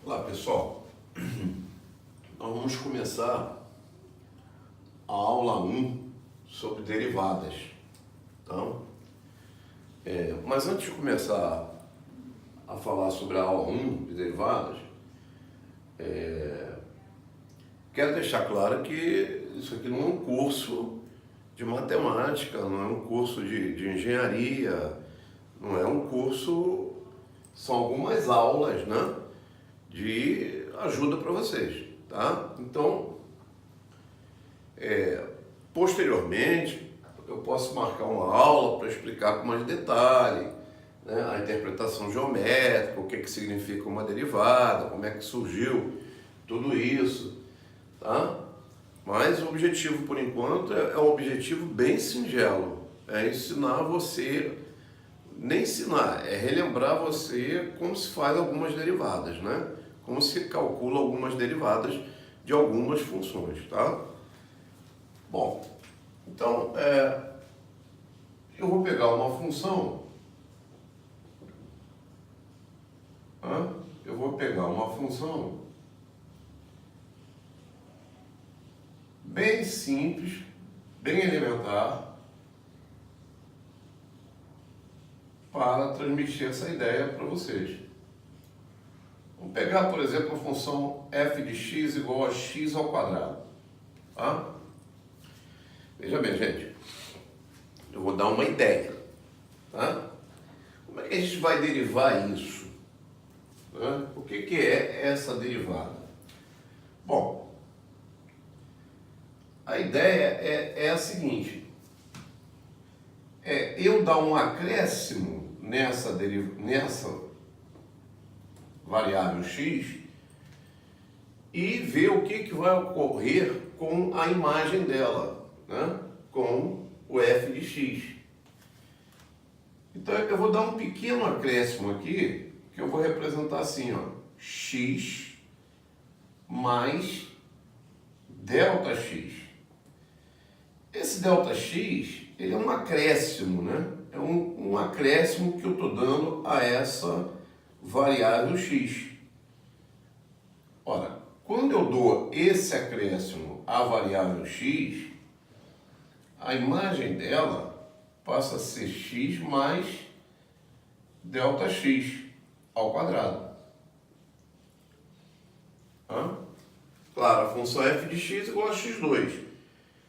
Olá pessoal, nós vamos começar a aula 1 sobre derivadas. Então, mas antes de começar a falar sobre a aula 1 de derivadas, quero deixar claro que isso aqui não é um curso de matemática, não é um curso de engenharia, não é um curso, são algumas aulas, né, de ajuda para vocês, tá? Então, posteriormente, eu posso marcar uma aula para explicar com mais detalhe, né, a interpretação geométrica, o que significa uma derivada, como é que surgiu tudo isso, tá? Mas o objetivo, por enquanto, é um objetivo bem singelo, é ensinar você, nem ensinar, é relembrar você como se faz algumas derivadas, né? Como se calcula algumas derivadas de algumas funções, tá? Bom, então, eu vou pegar uma função, tá? Eu vou pegar uma função bem simples, bem elementar, para transmitir essa ideia para vocês. Vamos pegar, por exemplo, a função f de x igual a x ao quadrado. Tá? Veja bem, gente. Eu vou dar uma ideia. Tá? Como é que a gente vai derivar isso? Tá? O que é essa derivada? Bom, a ideia é a seguinte. Eu dar um acréscimo nessa variável x e ver o que vai ocorrer com a imagem dela, né? Com o f de x. Então eu vou dar um pequeno acréscimo aqui, que eu vou representar assim, ó, x mais delta x. Esse delta x, ele é um acréscimo, né? É um acréscimo que eu estou dando a essa variável x. Ora, quando eu dou esse acréscimo à variável x, a imagem dela passa a ser x mais delta x ao quadrado. Claro, a função f de x igual a x2.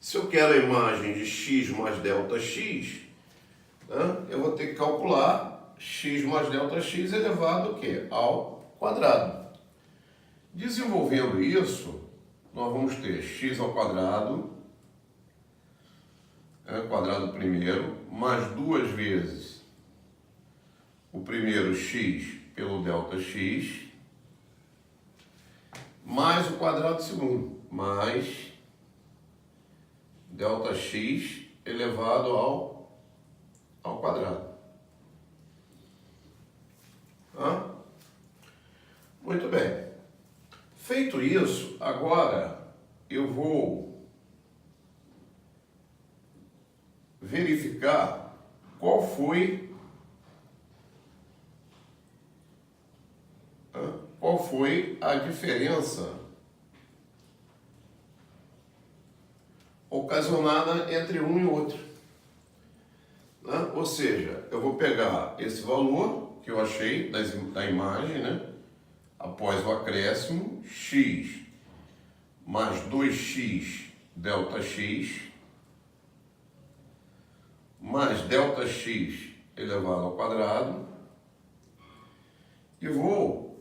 Se eu quero a imagem de x mais delta x, eu vou ter que calcular x mais delta x elevado ao quê? Ao quadrado. Desenvolvendo isso, nós vamos ter x ao quadrado, quadrado primeiro, mais duas vezes o primeiro x pelo delta x, mais o quadrado segundo, mais delta x elevado ao quadrado. Muito bem. Feito isso, agora eu vou verificar qual foi a diferença ocasionada entre um e outro. Ou seja, eu vou pegar esse valor que eu achei da imagem, né? Após o acréscimo, x mais 2x delta x, mais delta x elevado ao quadrado, e vou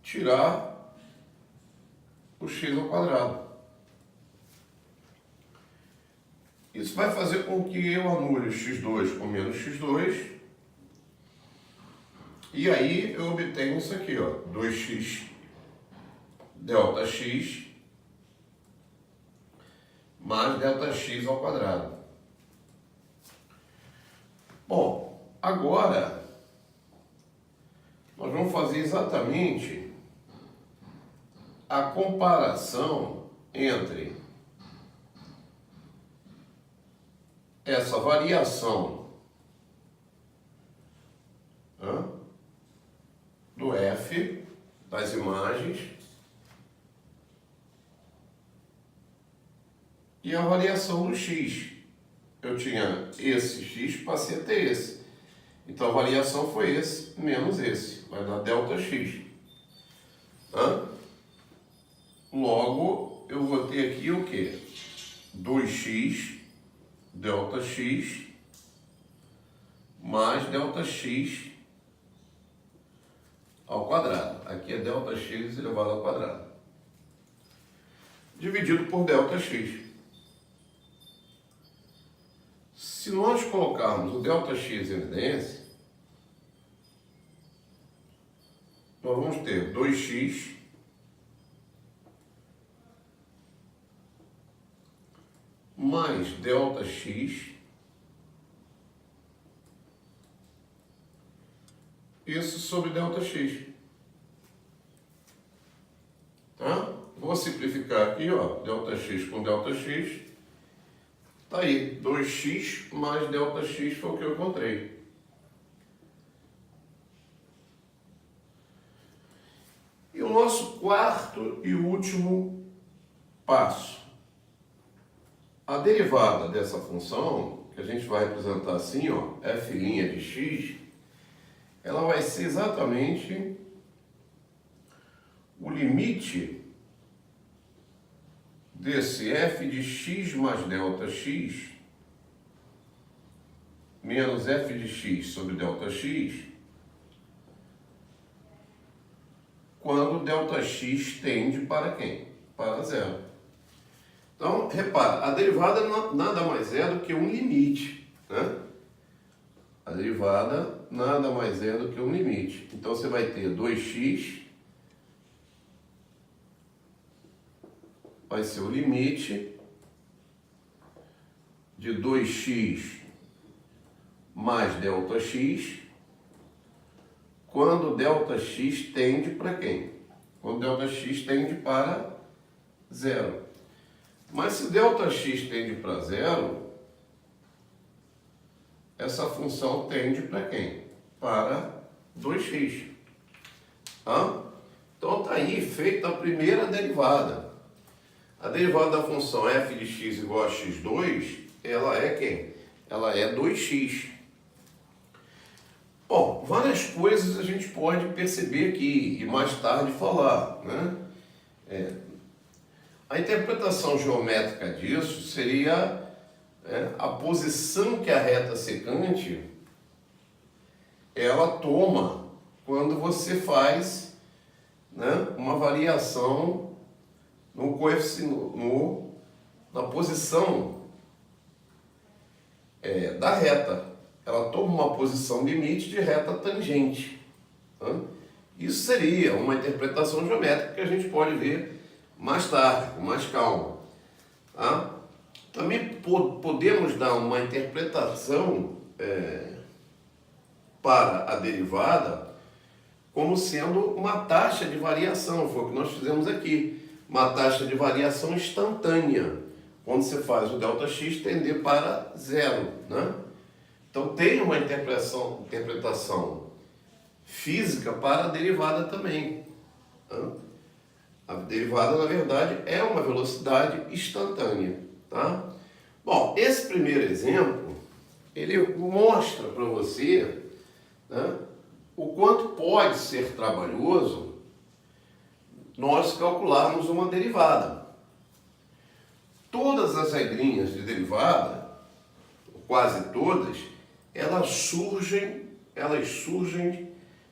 tirar o x ao quadrado. Isso vai fazer com que eu anule o x2 com menos x2, e aí eu obtenho isso aqui, ó, 2x delta x mais delta x ao quadrado. Bom, agora nós vamos fazer exatamente a comparação entre essa variação do f das imagens e a variação do x. Eu tinha esse x, passei a ter esse. Então a variação foi esse menos esse. Vai dar delta x. Logo, eu vou ter aqui o quê? 2x, delta x, mais delta x ao quadrado. Aqui é delta x elevado ao quadrado. Dividido por delta x. Se nós colocarmos o delta x em evidência, nós vamos ter 2x mais delta x, isso sobre delta x. Tá? Vou simplificar aqui, ó, delta x com delta x. Tá aí, 2x mais delta x foi o que eu encontrei. E o nosso quarto e último passo. A derivada dessa função, que a gente vai representar assim, ó, f' de x, ela vai ser exatamente o limite desse f de x mais delta x menos f de x sobre delta x quando delta x tende para quem? Para zero. Então, repara, a derivada nada mais é do que um limite, né? A derivada nada mais é do que um limite. Então, você vai ter 2x, vai ser o limite de 2x mais delta x, quando delta x tende para quem? Quando delta x tende para zero. Mas se delta_x tende para zero, essa função tende para quem? Para 2x. Tá? Então está aí feita a primeira derivada. A derivada da função f de x igual a x2, ela é quem? Ela é 2x. Bom, várias coisas a gente pode perceber aqui e mais tarde falar, né? A interpretação geométrica disso seria a posição que a reta secante ela toma quando você faz, né, uma variação no coeficiente, na posição da reta. Ela toma uma posição limite de reta tangente. Tá? Isso seria uma interpretação geométrica que a gente pode ver mais tarde, com mais calma. Tá? Também podemos dar uma interpretação para a derivada como sendo uma taxa de variação, foi o que nós fizemos aqui. Uma taxa de variação instantânea, quando você faz o ΔX tender para zero. Né? Então tem uma interpretação física para a derivada também. Tá? A derivada, na verdade, é uma velocidade instantânea. Tá? Bom, esse primeiro exemplo, ele mostra para você, né, o quanto pode ser trabalhoso nós calcularmos uma derivada. Todas as regrinhas de derivada, quase todas, elas surgem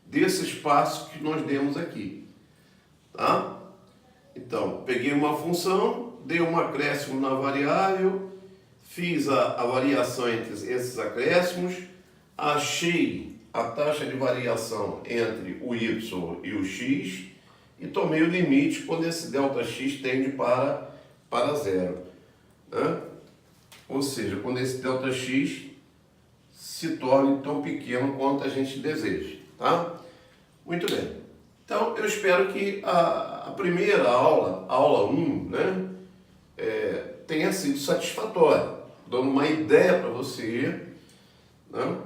desse espaço que nós demos aqui. Tá? Então, peguei uma função, dei um acréscimo na variável, fiz a variação entre esses acréscimos, achei a taxa de variação entre o y e o x e tomei o limite quando esse ΔX tende para zero. Né? Ou seja, quando esse ΔX se torne tão pequeno quanto a gente deseja. Tá? Muito bem. Então, eu espero que a primeira aula, aula 1, né, tenha sido satisfatória, dando uma ideia para você, né,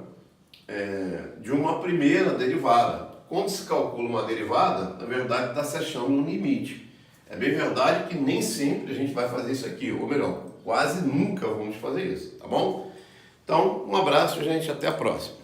de uma primeira derivada. quando se calcula uma derivada, na verdade está se achando um limite. É bem verdade que nem sempre a gente vai fazer isso aqui, ou melhor, quase nunca vamos fazer isso, tá bom? Então, um abraço, gente, até a próxima.